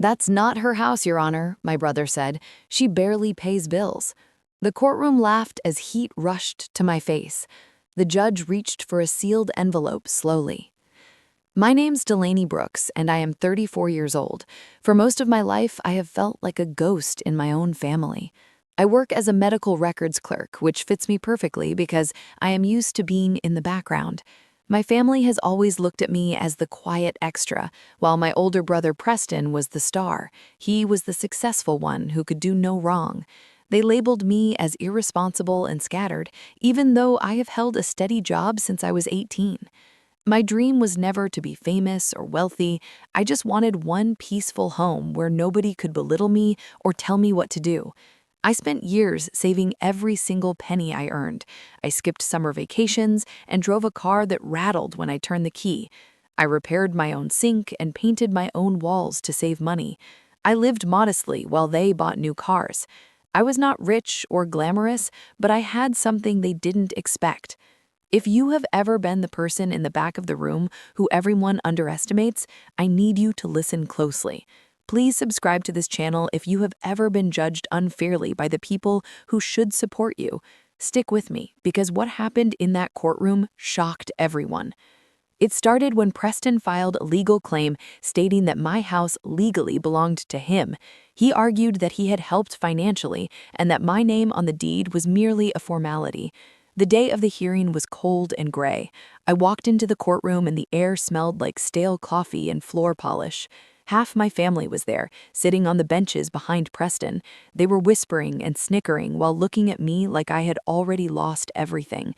"That's not her house, Your Honor," my brother said. "She barely pays bills." The courtroom laughed as heat rushed to my face. The judge reached for a sealed envelope slowly. "My name's Delaney Brooks, and I am 34 years old. For most of my life, I have felt like a ghost in my own family. I work as a medical records clerk, which fits me perfectly because I am used to being in the background. My family has always looked at me as the quiet extra, while my older brother Preston was the star. He was the successful one who could do no wrong. They labeled me as irresponsible and scattered, even though I have held a steady job since I was 18. My dream was never to be famous or wealthy. I just wanted one peaceful home where nobody could belittle me or tell me what to do. I spent years saving every single penny I earned. I skipped summer vacations and drove a car that rattled when I turned the key. I repaired my own sink and painted my own walls to save money. I lived modestly while they bought new cars. I was not rich or glamorous, but I had something they didn't expect. If you have ever been the person in the back of the room who everyone underestimates, I need you to listen closely. Please subscribe to this channel if you have ever been judged unfairly by the people who should support you. Stick with me, because what happened in that courtroom shocked everyone. It started when Preston filed a legal claim stating that my house legally belonged to him. He argued that he had helped financially and that my name on the deed was merely a formality. The day of the hearing was cold and gray. I walked into the courtroom and the air smelled like stale coffee and floor polish. Half my family was there, sitting on the benches behind Preston. They were whispering and snickering while looking at me like I had already lost everything.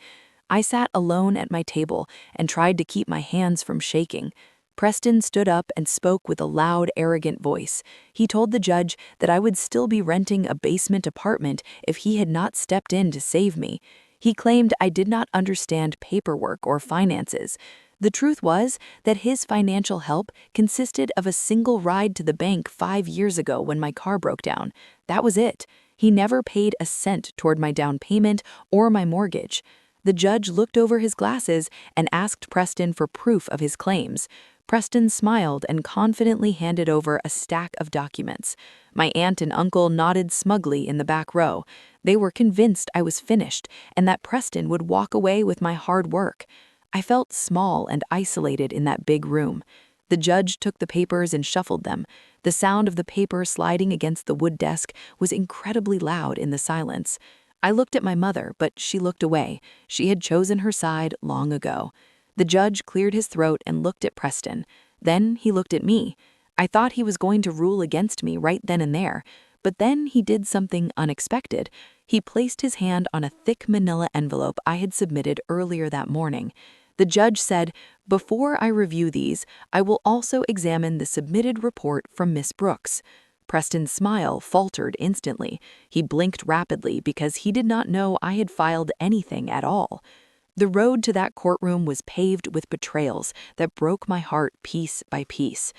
I sat alone at my table and tried to keep my hands from shaking. Preston stood up and spoke with a loud, arrogant voice. He told the judge that I would still be renting a basement apartment if he had not stepped in to save me. He claimed I did not understand paperwork or finances. The truth was that his financial help consisted of a single ride to the bank 5 years ago when my car broke down. That was it. He never paid a cent toward my down payment or my mortgage. The judge looked over his glasses and asked Preston for proof of his claims. Preston smiled and confidently handed over a stack of documents. My aunt and uncle nodded smugly in the back row. They were convinced I was finished and that Preston would walk away with my hard work. I felt small and isolated in that big room. The judge took the papers and shuffled them. The sound of the paper sliding against the wood desk was incredibly loud in the silence. I looked at my mother, but she looked away. She had chosen her side long ago. The judge cleared his throat and looked at Preston. Then he looked at me. I thought he was going to rule against me right then and there. But then he did something unexpected. He placed his hand on a thick manila envelope I had submitted earlier that morning. The judge said, "Before I review these, I will also examine the submitted report from Miss Brooks." Preston's smile faltered instantly. He blinked rapidly because he did not know I had filed anything at all. The road to that courtroom was paved with betrayals that broke my heart piece by piece.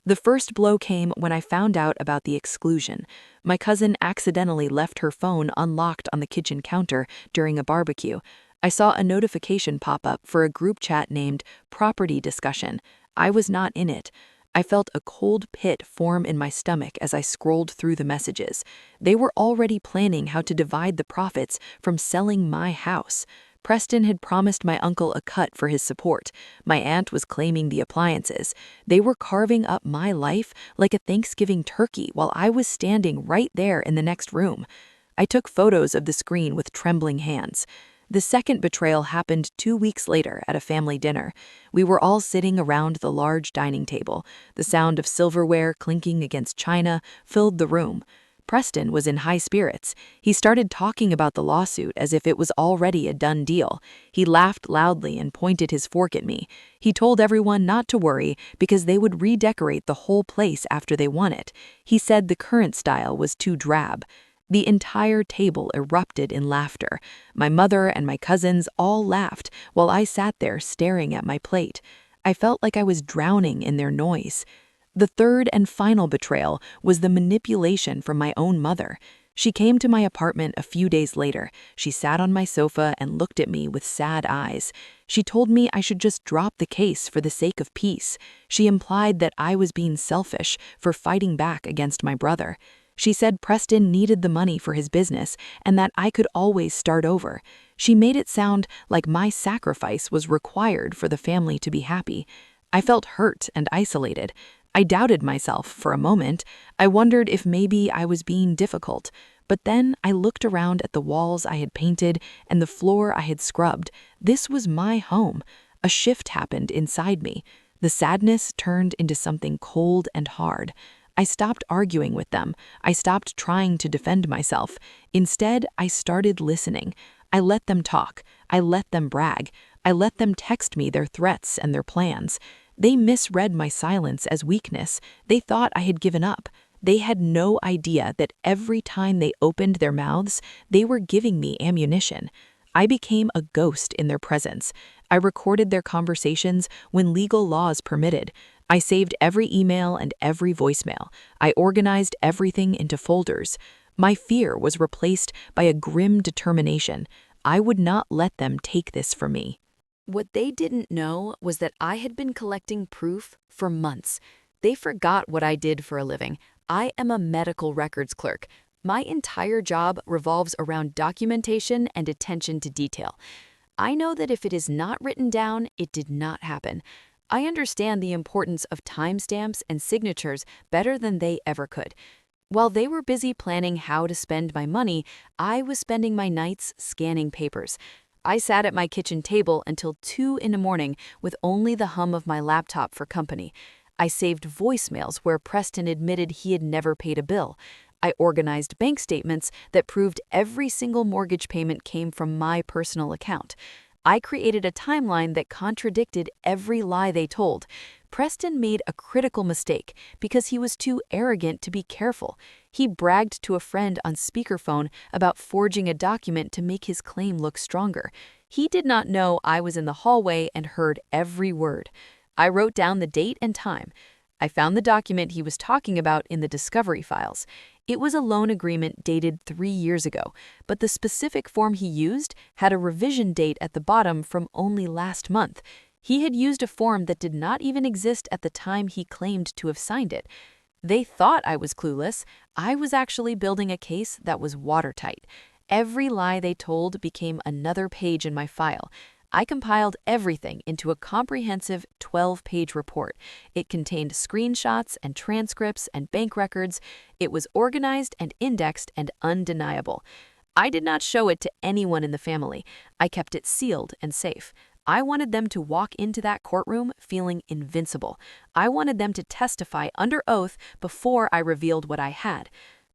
The first blow came when I found out about the exclusion. My cousin accidentally left her phone unlocked on the kitchen counter during a barbecue. I saw a notification pop up for a group chat named Property Discussion. I was not in it. I felt a cold pit form in my stomach as I scrolled through the messages. They were already planning how to divide the profits from selling my house. Preston had promised my uncle a cut for his support. My aunt was claiming the appliances. They were carving up my life like a Thanksgiving turkey while I was standing right there in the next room. I took photos of the screen with trembling hands. The second betrayal happened 2 weeks later at a family dinner. We were all sitting around the large dining table. The sound of silverware clinking against china filled the room. Preston was in high spirits. He started talking about the lawsuit as if it was already a done deal. He laughed loudly and pointed his fork at me. He told everyone not to worry because they would redecorate the whole place after they won it. He said the current style was too drab. The entire table erupted in laughter. My mother and my cousins all laughed while I sat there staring at my plate. I felt like I was drowning in their noise. The third and final betrayal was the manipulation from my own mother. She came to my apartment a few days later. She sat on my sofa and looked at me with sad eyes. She told me I should just drop the case for the sake of peace. She implied that I was being selfish for fighting back against my brother. She said Preston needed the money for his business and that I could always start over. She made it sound like my sacrifice was required for the family to be happy. I felt hurt and isolated. I doubted myself for a moment. I wondered if maybe I was being difficult. But then I looked around at the walls I had painted and the floor I had scrubbed. This was my home. A shift happened inside me. The sadness turned into something cold and hard. I stopped arguing with them. I stopped trying to defend myself. Instead, I started listening. I let them talk. I let them brag. I let them text me their threats and their plans. They misread my silence as weakness. They thought I had given up. They had no idea that every time they opened their mouths, they were giving me ammunition. I became a ghost in their presence. I recorded their conversations when legal laws permitted. I saved every email and every voicemail. I organized everything into folders. My fear was replaced by a grim determination. I would not let them take this from me. What they didn't know was that I had been collecting proof for months. They forgot what I did for a living. I am a medical records clerk. My entire job revolves around documentation and attention to detail. I know that if it is not written down, it did not happen. I understand the importance of timestamps and signatures better than they ever could. While they were busy planning how to spend my money, I was spending my nights scanning papers. I sat at my kitchen table until 2 in the morning with only the hum of my laptop for company. I saved voicemails where Preston admitted he had never paid a bill. I organized bank statements that proved every single mortgage payment came from my personal account. I created a timeline that contradicted every lie they told. Preston made a critical mistake because he was too arrogant to be careful. He bragged to a friend on speakerphone about forging a document to make his claim look stronger. He did not know I was in the hallway and heard every word. I wrote down the date and time. I found the document he was talking about in the discovery files. It was a loan agreement dated 3 years ago, but the specific form he used had a revision date at the bottom from only last month. He had used a form that did not even exist at the time he claimed to have signed it. They thought I was clueless. I was actually building a case that was watertight. Every lie they told became another page in my file. I compiled everything into a comprehensive 12-page report. It contained screenshots and transcripts and bank records. It was organized and indexed and undeniable. I did not show it to anyone in the family. I kept it sealed and safe. I wanted them to walk into that courtroom feeling invincible. I wanted them to testify under oath before I revealed what I had.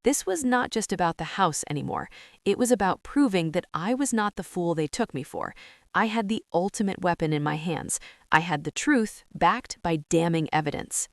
This was not just about the house anymore. It was about proving that I was not the fool they took me for. I had the ultimate weapon in my hands. I had the truth backed by damning evidence.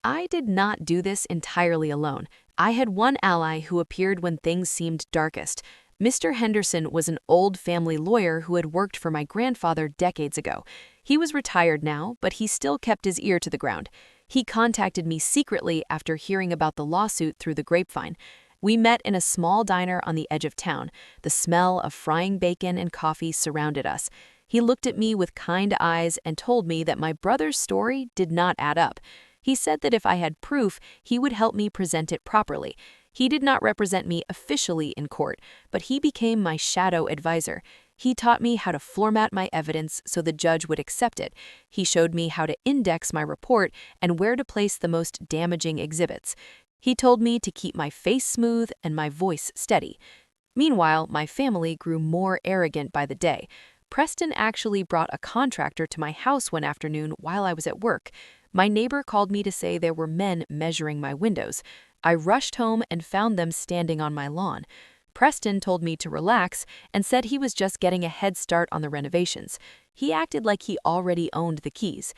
I did not do this entirely alone. I had one ally who appeared when things seemed darkest. Mr. Henderson was an old family lawyer who had worked for my grandfather decades ago. He was retired now, but he still kept his ear to the ground. He contacted me secretly after hearing about the lawsuit through the grapevine. We met in a small diner on the edge of town. The smell of frying bacon and coffee surrounded us. He looked at me with kind eyes and told me that my brother's story did not add up. He said that if I had proof, he would help me present it properly. He did not represent me officially in court, but he became my shadow advisor. He taught me how to format my evidence so the judge would accept it. He showed me how to index my report and where to place the most damaging exhibits. He told me to keep my face smooth and my voice steady. Meanwhile, my family grew more arrogant by the day. Preston actually brought a contractor to my house one afternoon while I was at work. My neighbor called me to say there were men measuring my windows. I rushed home and found them standing on my lawn. Preston told me to relax and said he was just getting a head start on the renovations. He acted like he already owned the keys.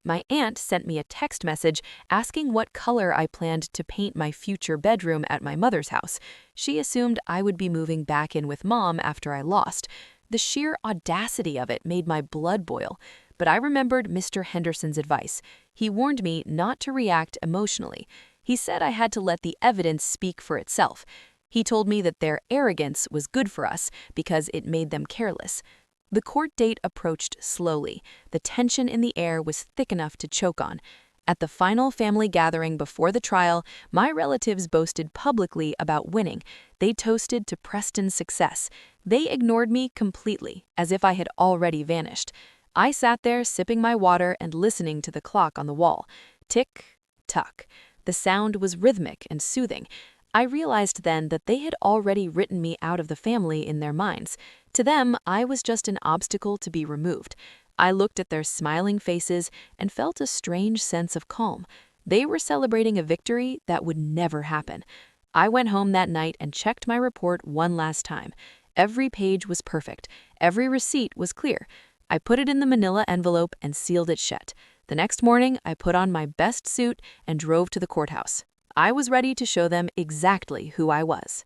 My aunt sent me a text message asking what color I planned to paint my future bedroom at my mother's house. She assumed I would be moving back in with Mom after I lost. The sheer audacity of it made my blood boil. But I remembered Mr. Henderson's advice. He warned me not to react emotionally. He said I had to let the evidence speak for itself. He told me that their arrogance was good for us because it made them careless. The court date approached slowly. The tension in the air was thick enough to choke on. At the final family gathering before the trial, my relatives boasted publicly about winning. They toasted to Preston's success. They ignored me completely, as if I had already vanished. I sat there sipping my water and listening to the clock on the wall. Tick, tock. The sound was rhythmic and soothing. I realized then that they had already written me out of the family in their minds. To them, I was just an obstacle to be removed. I looked at their smiling faces and felt a strange sense of calm. They were celebrating a victory that would never happen. I went home that night and checked my report one last time. Every page was perfect. Every receipt was clear. I put it in the manila envelope and sealed it shut. The next morning, I put on my best suit and drove to the courthouse. I was ready to show them exactly who I was.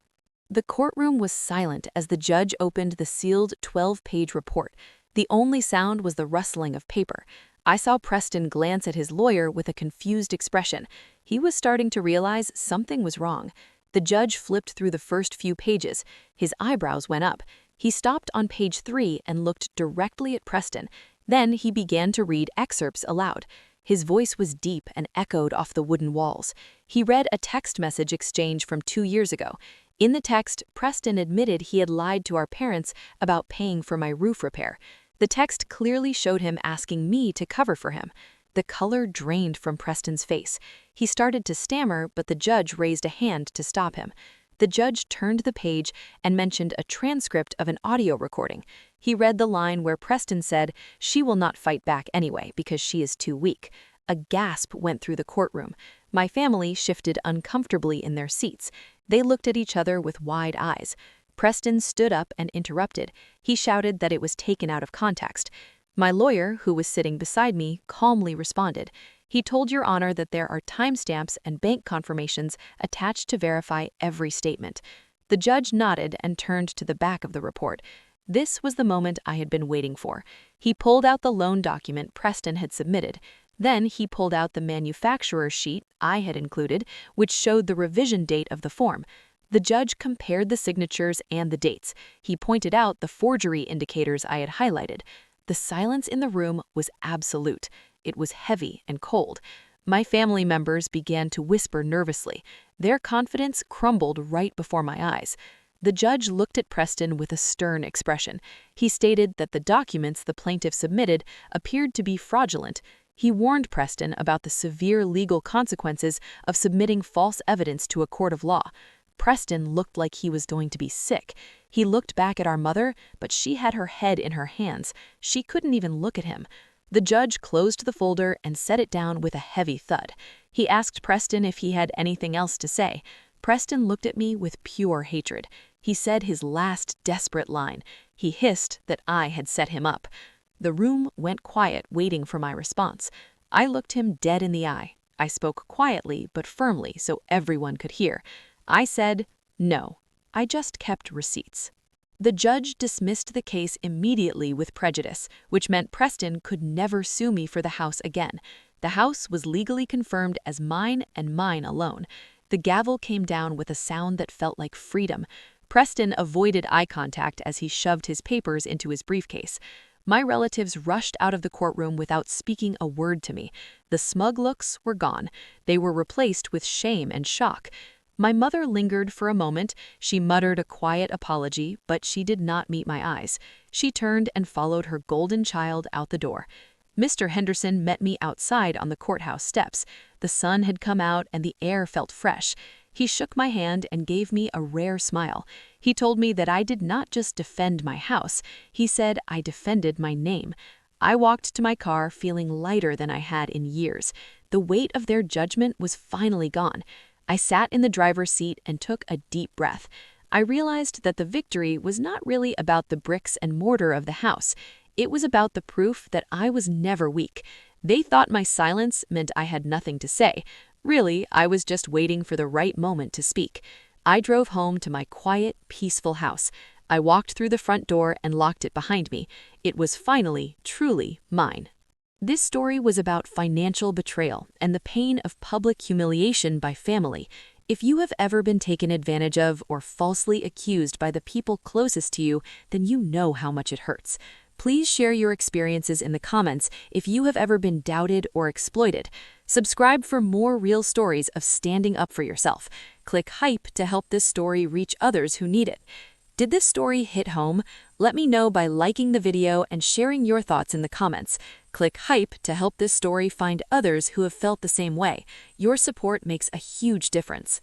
The courtroom was silent as the judge opened the sealed 12-page report. The only sound was the rustling of paper. I saw Preston glance at his lawyer with a confused expression. He was starting to realize something was wrong. The judge flipped through the first few pages. His eyebrows went up. He stopped on page 3 and looked directly at Preston. Then he began to read excerpts aloud. His voice was deep and echoed off the wooden walls. He read a text message exchange from 2 years ago. In the text, Preston admitted he had lied to our parents about paying for my roof repair. The text clearly showed him asking me to cover for him. The color drained from Preston's face. He started to stammer, but the judge raised a hand to stop him. The judge turned the page and mentioned a transcript of an audio recording. He read the line where Preston said, "She will not fight back anyway because she is too weak." A gasp went through the courtroom. My family shifted uncomfortably in their seats. They looked at each other with wide eyes. Preston stood up and interrupted. He shouted that it was taken out of context. My lawyer, who was sitting beside me, calmly responded. He told Your Honor that there are timestamps and bank confirmations attached to verify every statement. The judge nodded and turned to the back of the report. This was the moment I had been waiting for. He pulled out the loan document Preston had submitted. Then he pulled out the manufacturer's sheet I had included, which showed the revision date of the form. The judge compared the signatures and the dates. He pointed out the forgery indicators I had highlighted. The silence in the room was absolute. It was heavy and cold. My family members began to whisper nervously. Their confidence crumbled right before my eyes. The judge looked at Preston with a stern expression. He stated that the documents the plaintiff submitted appeared to be fraudulent. He warned Preston about the severe legal consequences of submitting false evidence to a court of law. Preston looked like he was going to be sick. He looked back at our mother, but she had her head in her hands. She couldn't even look at him. The judge closed the folder and set it down with a heavy thud. He asked Preston if he had anything else to say. Preston looked at me with pure hatred. He said his last desperate line. He hissed that I had set him up. The room went quiet, waiting for my response. I looked him dead in the eye. I spoke quietly but firmly so everyone could hear. I said, "No, I just kept receipts." The judge dismissed the case immediately with prejudice, which meant Preston could never sue me for the house again. The house was legally confirmed as mine and mine alone. The gavel came down with a sound that felt like freedom. Preston avoided eye contact as he shoved his papers into his briefcase. My relatives rushed out of the courtroom without speaking a word to me. The smug looks were gone. They were replaced with shame and shock. My mother lingered for a moment. She muttered a quiet apology, but she did not meet my eyes. She turned and followed her golden child out the door. Mr. Henderson met me outside on the courthouse steps. The sun had come out and the air felt fresh. He shook my hand and gave me a rare smile. He told me that I did not just defend my house. He said I defended my name. I walked to my car feeling lighter than I had in years. The weight of their judgment was finally gone. I sat in the driver's seat and took a deep breath. I realized that the victory was not really about the bricks and mortar of the house. It was about the proof that I was never weak. They thought my silence meant I had nothing to say. Really, I was just waiting for the right moment to speak. I drove home to my quiet, peaceful house. I walked through the front door and locked it behind me. It was finally, truly mine. This story was about financial betrayal and the pain of public humiliation by family. If you have ever been taken advantage of or falsely accused by the people closest to you, then you know how much it hurts. Please share your experiences in the comments if you have ever been doubted or exploited. Subscribe for more real stories of standing up for yourself. Click hype to help this story reach others who need it. Did this story hit home? Let me know by liking the video and sharing your thoughts in the comments. Click hype to help this story find others who have felt the same way. Your support makes a huge difference.